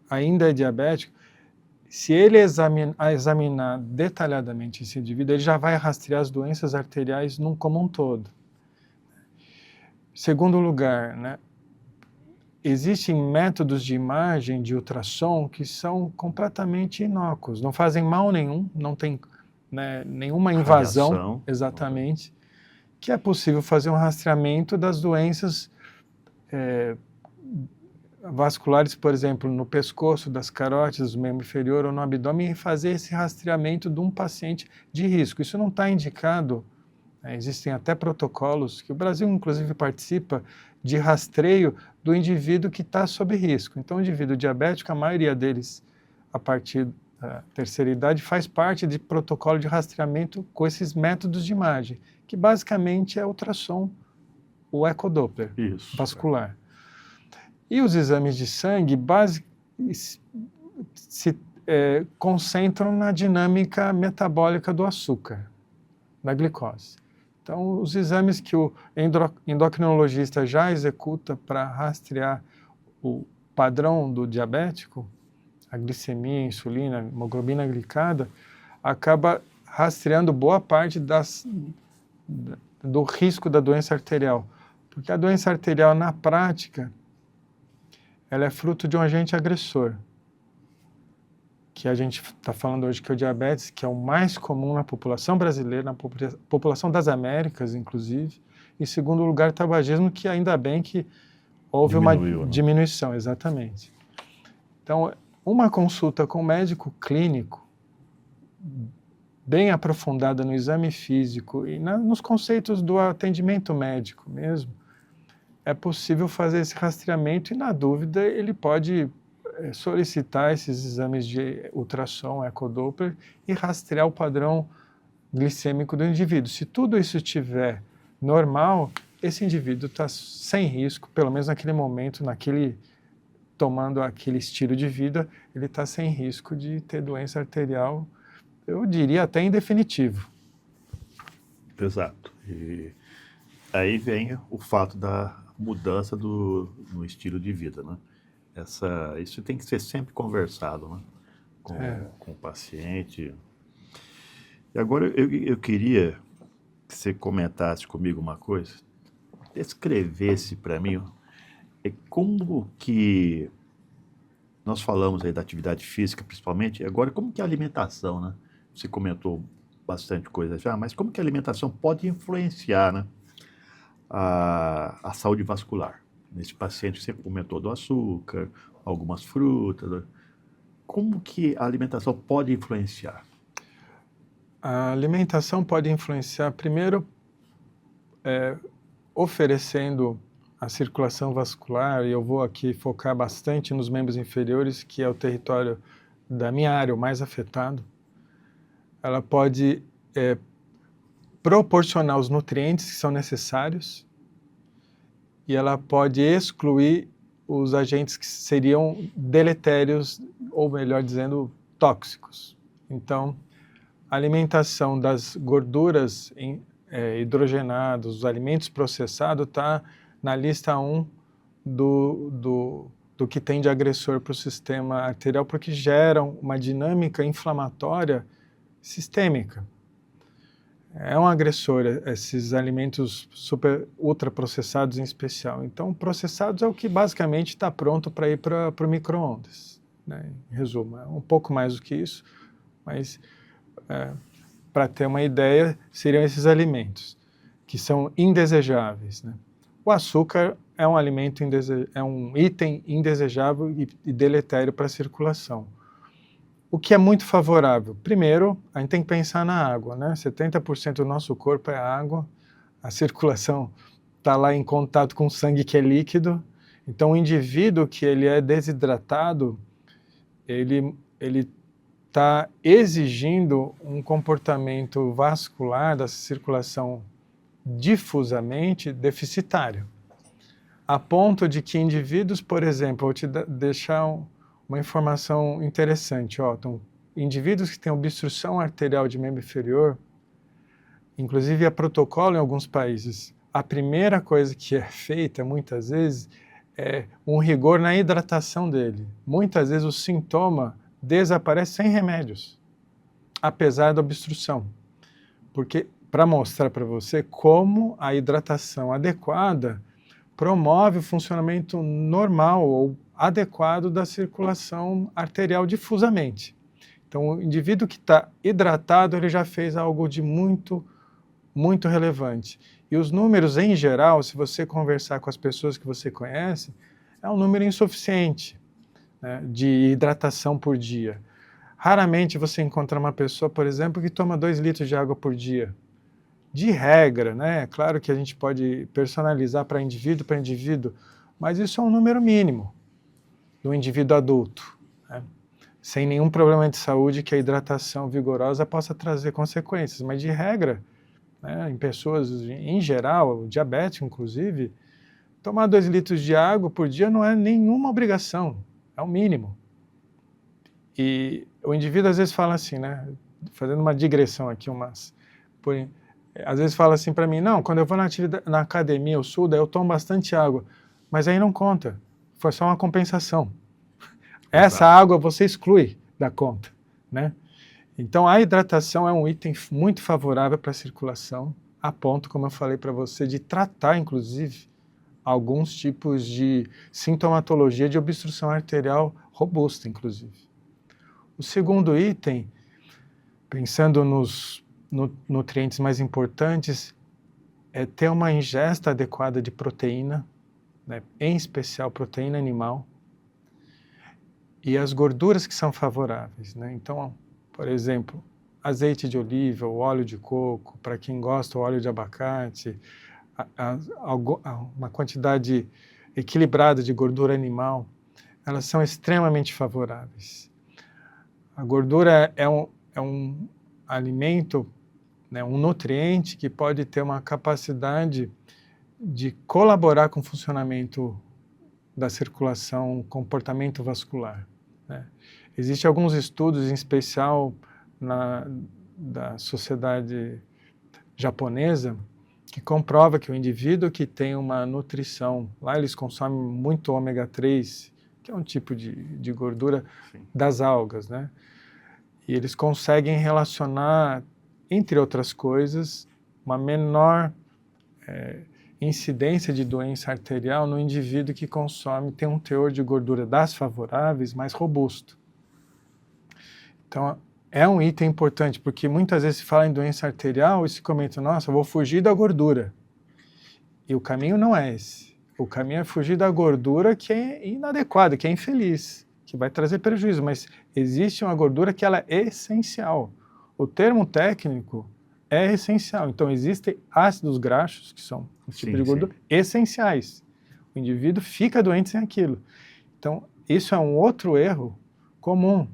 Speaker 2: ainda é diabético, se ele examinar detalhadamente esse indivíduo, ele já vai rastrear as doenças arteriais como um todo. Segundo lugar, né, existem métodos de imagem, de ultrassom, que são completamente inócuos, não fazem mal nenhum, não tem, né, nenhuma invasão,
Speaker 1: radiação,
Speaker 2: exatamente, que é possível fazer um rastreamento das doenças vasculares, por exemplo, no pescoço, das carótidas, do membro inferior ou no abdômen, e fazer esse rastreamento de um paciente de risco. Isso não está indicado, existem até protocolos, que o Brasil inclusive participa, de rastreio do indivíduo que está sob risco. Então, o indivíduo diabético, a maioria deles, a partir da terceira idade, faz parte de protocolo de rastreamento com esses métodos de imagem, que basicamente é ultrassom, o ecodoppler vascular. E os exames de sangue, concentram na dinâmica metabólica do açúcar, da glicose. Então, os exames que o endocrinologista já executa para rastrear o padrão do diabético, a glicemia, a insulina, a hemoglobina glicada, acaba rastreando boa parte do risco da doença arterial. Porque a doença arterial, na prática, ela é fruto de um agente agressor, que a gente está falando hoje que é o diabetes, que é o mais comum na população brasileira, na população das Américas, inclusive. Em segundo lugar, o tabagismo, que ainda bem que houve uma diminuição, exatamente. Então, uma consulta com o médico clínico, bem aprofundada no exame físico e nos conceitos do atendimento médico mesmo, é possível fazer esse rastreamento e, na dúvida, ele pode solicitar esses exames de ultrassom, ecodoppler e rastrear o padrão glicêmico do indivíduo. Se tudo isso estiver normal, esse indivíduo está sem risco, pelo menos naquele momento, tomando aquele estilo de vida, ele está sem risco de ter doença arterial, eu diria até em definitivo.
Speaker 1: Exato. E aí vem o fato da mudança no estilo de vida, né? Isso tem que ser sempre conversado, né? Com o paciente. E agora eu queria que você comentasse comigo uma coisa, descrevesse para mim como que nós falamos aí da atividade física, principalmente, agora como que a alimentação, né? Você comentou bastante coisa já, mas como que a alimentação pode influenciar, né, a saúde vascular? Nesse paciente que você comentou do açúcar, algumas frutas, né? Como que a alimentação pode influenciar?
Speaker 2: A alimentação pode influenciar, primeiro, oferecendo a circulação vascular, e eu vou aqui focar bastante nos membros inferiores, que é o território da minha área o mais afetado. Ela pode proporcionar os nutrientes que são necessários e ela pode excluir os agentes que seriam deletérios, ou melhor dizendo, tóxicos. Então, a alimentação das gorduras hidrogenadas, os alimentos processados, está na lista 1 do que tem de agressor para o sistema arterial, porque geram uma dinâmica inflamatória sistêmica. É um agressor, esses alimentos ultraprocessados em especial. Então, processados é o que basicamente está pronto para ir para o micro-ondas, né? Em resumo, é um pouco mais do que isso, mas para ter uma ideia, seriam esses alimentos, que são indesejáveis, né? O açúcar é um alimento é um item indesejável e deletério para a circulação. O que é muito favorável? Primeiro, a gente tem que pensar na água, né? 70% do nosso corpo é água, a circulação está lá em contato com o sangue que é líquido, então o indivíduo que ele é desidratado, ele está exigindo um comportamento vascular da circulação difusamente deficitário, a ponto de que indivíduos, por exemplo, vou te deixar uma informação interessante, então, indivíduos que têm obstrução arterial de membro inferior, inclusive há protocolo em alguns países, a primeira coisa que é feita, muitas vezes, é um rigor na hidratação dele. Muitas vezes o sintoma desaparece sem remédios, apesar da obstrução. Porque, para mostrar para você como a hidratação adequada promove o funcionamento normal ou adequado da circulação arterial difusamente. Então, o indivíduo que está hidratado, ele já fez algo de muito, muito relevante. E os números, em geral, se você conversar com as pessoas que você conhece, é um número insuficiente, né, de hidratação por dia. Raramente você encontra uma pessoa, por exemplo, que toma 2 litros de água por dia. De regra, né? Claro que a gente pode personalizar para indivíduo, mas isso é um número mínimo do indivíduo adulto, né? Sem nenhum problema de saúde que a hidratação vigorosa possa trazer consequências, mas de regra, né, em pessoas em geral, diabético inclusive, tomar 2 litros de água por dia não é nenhuma obrigação, é o mínimo. E o indivíduo às vezes fala assim, né? Fazendo uma digressão aqui, às vezes fala assim para mim, não, quando eu vou na academia, eu sudo, eu tomo bastante água, mas aí não conta, foi só uma compensação. Essa água você exclui da conta, né? Então a hidratação é um item muito favorável para a circulação, a ponto, como eu falei para você, de tratar, inclusive, alguns tipos de sintomatologia de obstrução arterial robusta, inclusive. O segundo item, pensando nos nutrientes mais importantes, é ter uma ingesta adequada de proteína, né, em especial proteína animal, e as gorduras que são favoráveis, né? Então, por exemplo, azeite de oliva, o óleo de coco, para quem gosta, o óleo de abacate, uma quantidade equilibrada de gordura animal, elas são extremamente favoráveis. A gordura é um alimento, né, um nutriente que pode ter uma capacidade de colaborar com o funcionamento da circulação, comportamento vascular, né? Existem alguns estudos, em especial da sociedade japonesa, que comprova que o indivíduo que tem uma nutrição, lá eles consomem muito ômega 3, que é um tipo de gordura das algas, né? E eles conseguem relacionar, entre outras coisas, uma menor incidência de doença arterial no indivíduo que consome, tem um teor de gordura das favoráveis mais robusto. Então, é um item importante, porque muitas vezes se fala em doença arterial e se comenta, nossa, eu vou fugir da gordura. E o caminho não é esse. O caminho é fugir da gordura que é inadequada, que é infeliz, que vai trazer prejuízo, mas existe uma gordura que ela é essencial. O termo técnico é essencial. Então, existem ácidos graxos, que são um tipo de gordura, essenciais. O indivíduo fica doente sem aquilo. Então, isso é um outro erro comum,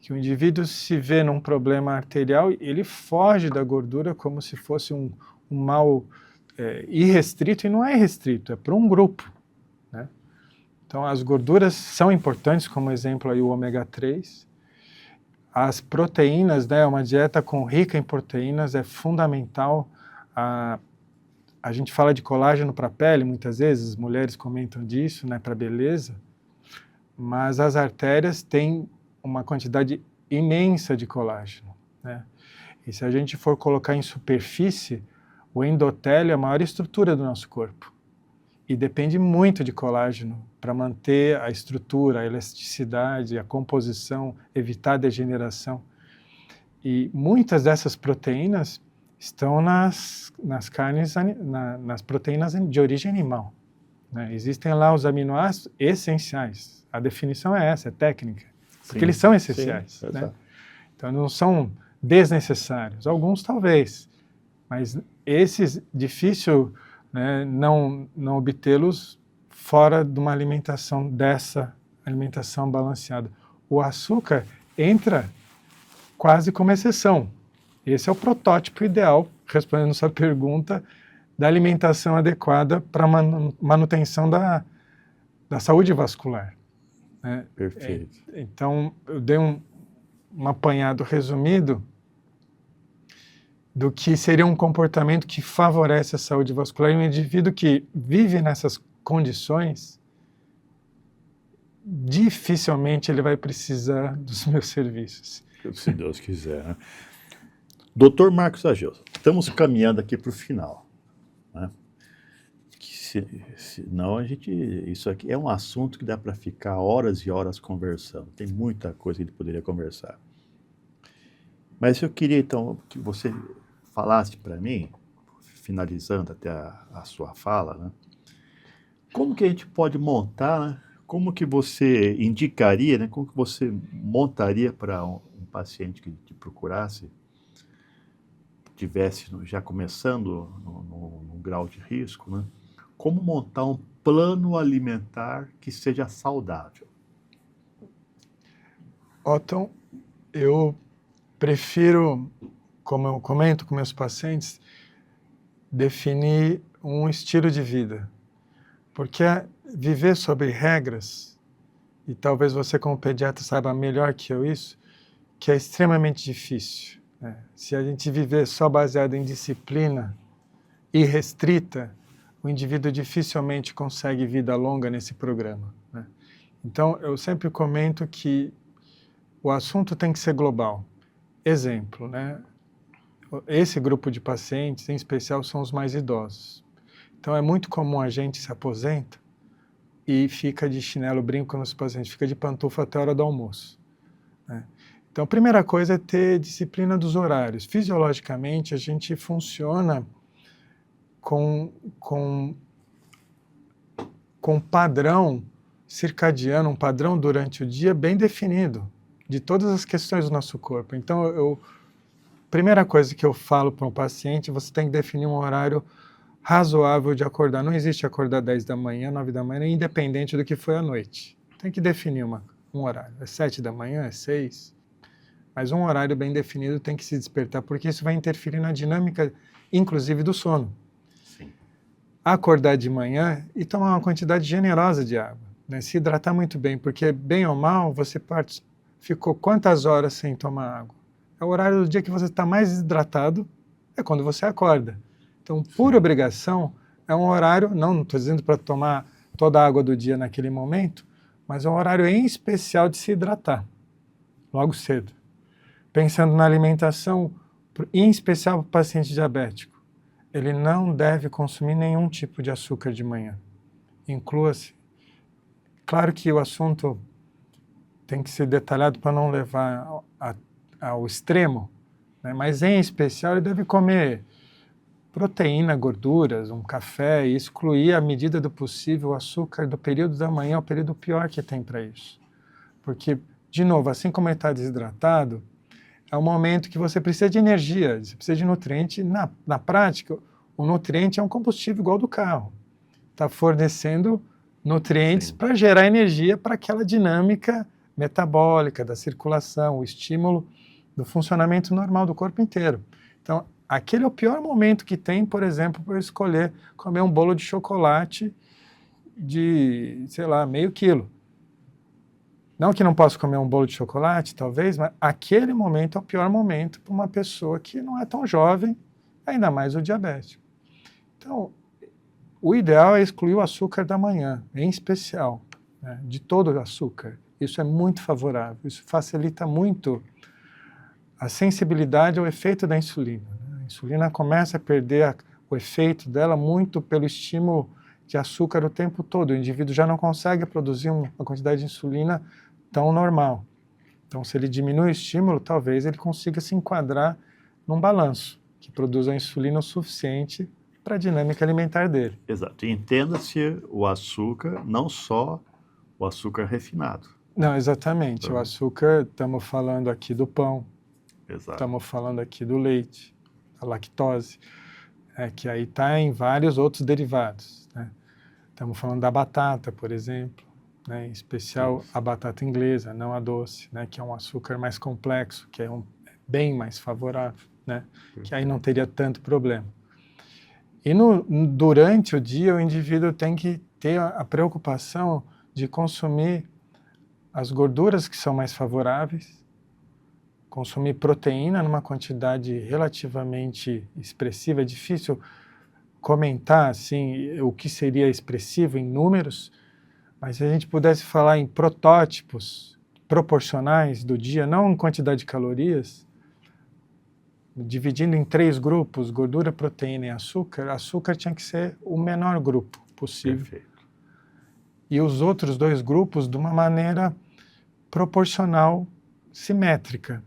Speaker 2: que o indivíduo se vê num problema arterial, ele foge da gordura como se fosse um mal irrestrito, e não é irrestrito, é para um grupo, né? Então, as gorduras são importantes, como exemplo aí o ômega 3. As proteínas, né, uma dieta rica em proteínas é fundamental. A gente fala de colágeno para a pele, muitas vezes, as mulheres comentam disso, né, para a beleza, mas as artérias têm uma quantidade imensa de colágeno, né? E se a gente for colocar em superfície, o endotélio é a maior estrutura do nosso corpo e depende muito de colágeno para manter a estrutura, a elasticidade, a composição, evitar a degeneração. E muitas dessas proteínas estão nas carnes, nas proteínas de origem animal, né? Existem lá os aminoácidos essenciais. A definição é essa, é técnica, porque eles são essenciais, né? Então não são desnecessários. Alguns talvez, mas esses difícil, né, não obtê-los fora de uma alimentação dessa alimentação balanceada. O açúcar entra quase como exceção. Esse é o protótipo ideal, respondendo sua pergunta, da alimentação adequada para manutenção da saúde vascular, né?
Speaker 1: Perfeito.
Speaker 2: Então, eu dei um apanhado resumido do que seria um comportamento que favorece a saúde vascular. E um indivíduo que vive nessas condições, dificilmente ele vai precisar dos meus serviços.
Speaker 1: Se Deus quiser, né? Doutor Marcos Ageu, estamos caminhando aqui para o final, né? Senão isso aqui é um assunto que dá para ficar horas e horas conversando. Tem muita coisa que a gente poderia conversar. Mas eu queria, então, que você falasse para mim, finalizando até a sua fala, né? Como que a gente pode montar, né? Como que você indicaria, né? Como que você montaria para um paciente que te procurasse, tivesse já começando no grau de risco, né? Como montar um plano alimentar que seja saudável?
Speaker 2: Otton, eu prefiro, como eu comento com meus pacientes, definir um estilo de vida. Porque viver sobre regras, e talvez você como pediatra saiba melhor que eu isso, que é extremamente difícil, né? Se a gente viver só baseado em disciplina irrestrita, o indivíduo dificilmente consegue vida longa nesse programa, né? Então, eu sempre comento que o assunto tem que ser global. Exemplo, né? Esse grupo de pacientes, em especial, são os mais idosos. Então, é muito comum a gente se aposenta e fica de chinelo, brinco nos pacientes, fica de pantufa até a hora do almoço, né? Então, a primeira coisa é ter disciplina dos horários. Fisiologicamente, a gente funciona com um padrão circadiano, um padrão durante o dia bem definido, de todas as questões do nosso corpo. Então, primeira coisa que eu falo para um paciente, você tem que definir um horário razoável de acordar. Não existe acordar 10 da manhã, 9 da manhã, independente do que foi à noite. Tem que definir um horário. É 7 da manhã, é 6. Mas um horário bem definido tem que se despertar, porque isso vai interferir na dinâmica, inclusive, do sono.
Speaker 1: Sim.
Speaker 2: Acordar de manhã e tomar uma quantidade generosa de água, né? Se hidratar muito bem, porque, bem ou mal, você ficou quantas horas sem tomar água? É o horário do dia que você está mais hidratado, é quando você acorda. Então, por obrigação, é um horário, não estou dizendo para tomar toda a água do dia naquele momento, mas é um horário em especial de se hidratar, logo cedo. Pensando na alimentação, em especial para o paciente diabético, ele não deve consumir nenhum tipo de açúcar de manhã. Inclua-se. Claro que o assunto tem que ser detalhado para não levar ao extremo, né? Mas em especial ele deve comer proteína, gorduras, um café e excluir à medida do possível o açúcar do período da manhã, o período pior que tem para isso. Porque, de novo, assim como ele está desidratado, é um momento que você precisa de energia, você precisa de nutriente. Na prática, o nutriente é um combustível igual do carro. Está fornecendo nutrientes para gerar energia para aquela dinâmica metabólica da circulação, o estímulo do funcionamento normal do corpo inteiro. Então, aquele é o pior momento que tem, por exemplo, para eu escolher comer um bolo de chocolate de, sei lá, meio quilo. Não que não possa comer um bolo de chocolate, talvez, mas aquele momento é o pior momento para uma pessoa que não é tão jovem, ainda mais o diabético. Então, o ideal é excluir o açúcar da manhã, em especial, né, de todo o açúcar. Isso é muito favorável, isso facilita muito a sensibilidade ao efeito da insulina. A insulina começa a perder o efeito dela muito pelo estímulo de açúcar o tempo todo. O indivíduo já não consegue produzir uma quantidade de insulina tão normal. Então, se ele diminui o estímulo, talvez ele consiga se enquadrar num balanço que produza a insulina o suficiente para a dinâmica alimentar dele.
Speaker 1: Exato. E entenda-se o açúcar, não só o açúcar refinado.
Speaker 2: Não, exatamente. O açúcar, estamos falando aqui do pão, estamos falando aqui do leite, a lactose, que aí está em vários outros derivados, né? Estamos falando da batata, por exemplo, né? Em especial a batata inglesa, não a doce, né? Que é um açúcar mais complexo, que é bem mais favorável, né? Que aí não teria tanto problema. E durante o dia, o indivíduo tem que ter a preocupação de consumir as gorduras que são mais favoráveis, consumir proteína numa quantidade relativamente expressiva. É difícil comentar assim, o que seria expressivo em números, mas se a gente pudesse falar em protótipos proporcionais do dia, não em quantidade de calorias, dividindo em 3 grupos, gordura, proteína e açúcar, açúcar tinha que ser o menor grupo possível.
Speaker 1: Perfeito.
Speaker 2: E os outros 2 grupos de uma maneira proporcional, simétrica.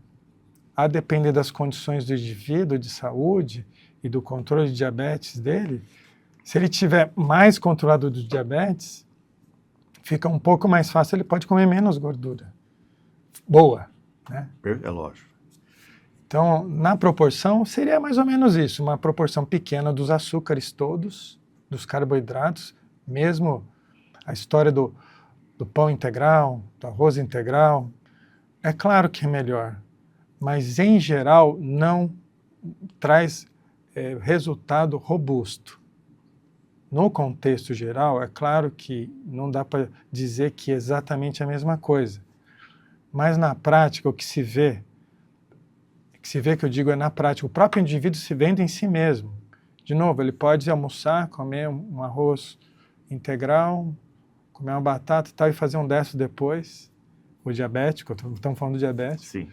Speaker 2: A depender das condições do indivíduo, de saúde e do controle de diabetes dele, se ele tiver mais controlado do diabetes, fica um pouco mais fácil, ele pode comer menos gordura. Boa, né?
Speaker 1: É lógico.
Speaker 2: Então, na proporção, seria mais ou menos isso, uma proporção pequena dos açúcares todos, dos carboidratos, mesmo a história do pão integral, do arroz integral. É claro que é melhor, mas em geral não traz resultado robusto. No contexto geral, é claro que não dá para dizer que é exatamente a mesma coisa, mas na prática o que se vê que se vê, que eu digo, é na prática. O próprio indivíduo se vendo em si mesmo. De novo, ele pode almoçar, comer um arroz integral, comer uma batata e tal, e fazer um destro depois. O diabético, estamos falando do diabetes.
Speaker 1: Sim.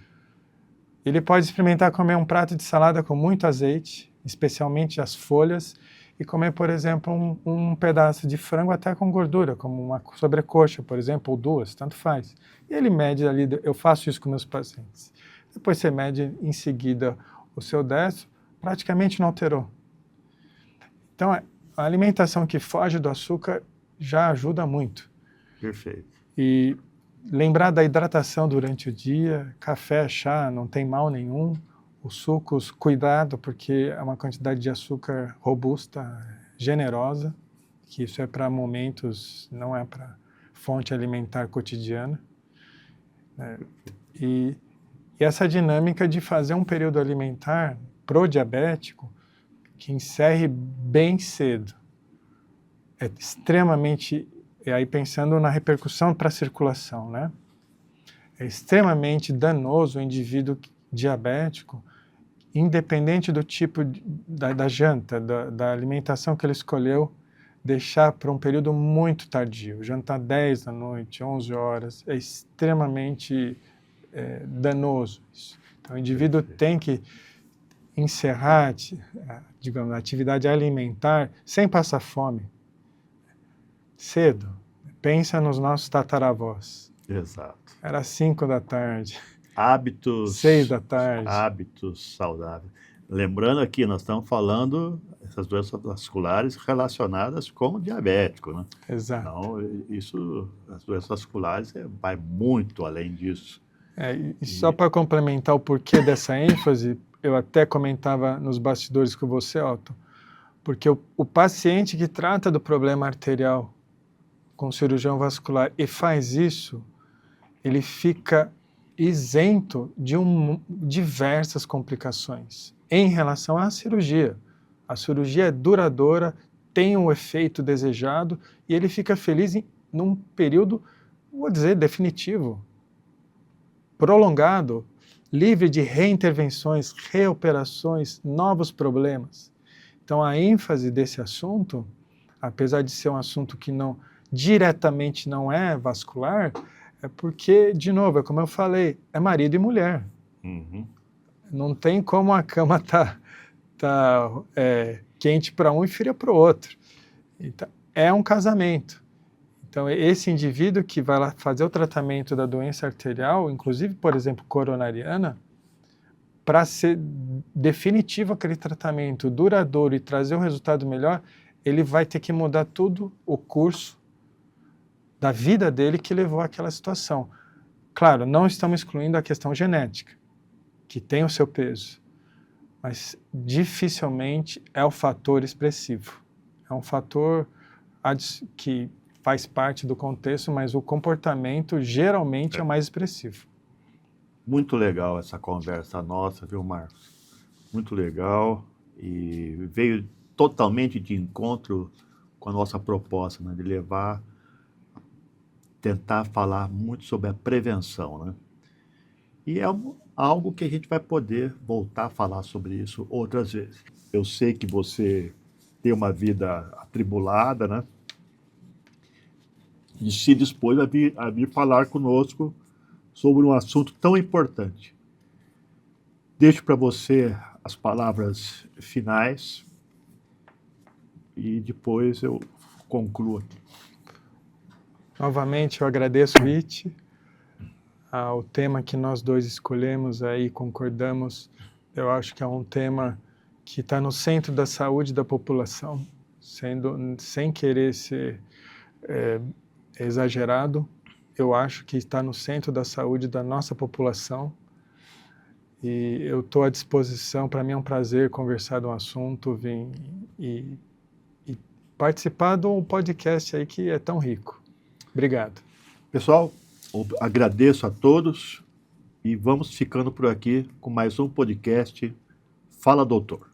Speaker 2: Ele pode experimentar comer um prato de salada com muito azeite, especialmente as folhas, e comer, por exemplo, um pedaço de frango até com gordura, como uma sobrecoxa, por exemplo, ou duas, tanto faz. E ele mede ali, eu faço isso com meus pacientes. Depois você mede em seguida o seu destro, praticamente não alterou. Então, a alimentação que foge do açúcar já ajuda muito.
Speaker 1: Perfeito.
Speaker 2: E lembrar da hidratação durante o dia, café, chá, não tem mal nenhum. Os sucos, cuidado, porque é uma quantidade de açúcar robusta, generosa, que isso é para momentos, não é para fonte alimentar cotidiana. E essa dinâmica de fazer um período alimentar pro diabético que encerre bem cedo. É extremamente, e aí pensando na repercussão para a circulação, né? É extremamente danoso o indivíduo diabético, independente do tipo da janta, da alimentação que ele escolheu, deixar para um período muito tardio, jantar 10 da noite, 11 horas, é extremamente danoso isso. Então o indivíduo tem que encerrar, digamos, a atividade alimentar sem passar fome, cedo. Pensa nos nossos tataravós.
Speaker 1: Exato.
Speaker 2: Era 5 da tarde.
Speaker 1: Hábitos.
Speaker 2: 6 da tarde.
Speaker 1: Hábitos saudáveis. Lembrando aqui, nós estamos falando essas doenças vasculares relacionadas com o diabético, né?
Speaker 2: Exato.
Speaker 1: Então, as doenças vasculares vai muito além disso.
Speaker 2: E só para complementar o porquê dessa ênfase, eu até comentava nos bastidores com você, Otto, porque o paciente que trata do problema arterial com cirurgião vascular e faz isso, ele fica isento de diversas complicações em relação à cirurgia. A cirurgia é duradoura, tem um efeito desejado e ele fica feliz num período, vou dizer, definitivo, prolongado, livre de reintervenções, reoperações, novos problemas. Então a ênfase desse assunto, apesar de ser um assunto que diretamente não é vascular, é porque, de novo, é como eu falei, é marido e mulher.
Speaker 1: Uhum.
Speaker 2: Não tem como a cama tá quente para um e fria para o outro. Então, é um casamento. Então, esse indivíduo que vai lá fazer o tratamento da doença arterial, inclusive, por exemplo, coronariana, para ser definitivo aquele tratamento, duradouro e trazer um resultado melhor, ele vai ter que mudar tudo o curso da vida dele que levou àquela situação. Claro, não estamos excluindo a questão genética, que tem o seu peso, mas dificilmente é o fator expressivo. É um fator que faz parte do contexto, mas o comportamento geralmente é o mais expressivo.
Speaker 1: Muito legal essa conversa nossa, viu, Marcos? Muito legal e veio totalmente de encontro com a nossa proposta, né, de tentar falar muito sobre a prevenção, né? E é algo que a gente vai poder voltar a falar sobre isso outras vezes. Eu sei que você tem uma vida atribulada, né? E se dispôs a vir falar conosco sobre um assunto tão importante. Deixo para você as palavras finais e depois eu concluo aqui.
Speaker 2: Novamente, eu agradeço o It, o tema que nós dois escolhemos aí, concordamos, eu acho que é um tema que está no centro da saúde da população, sem querer ser exagerado, eu acho que está no centro da saúde da nossa população e eu estou à disposição, para mim é um prazer conversar de um assunto, vir e participar de um podcast aí que é tão rico. Obrigado.
Speaker 1: Pessoal, agradeço a todos e vamos ficando por aqui com mais um podcast Fala Doutor.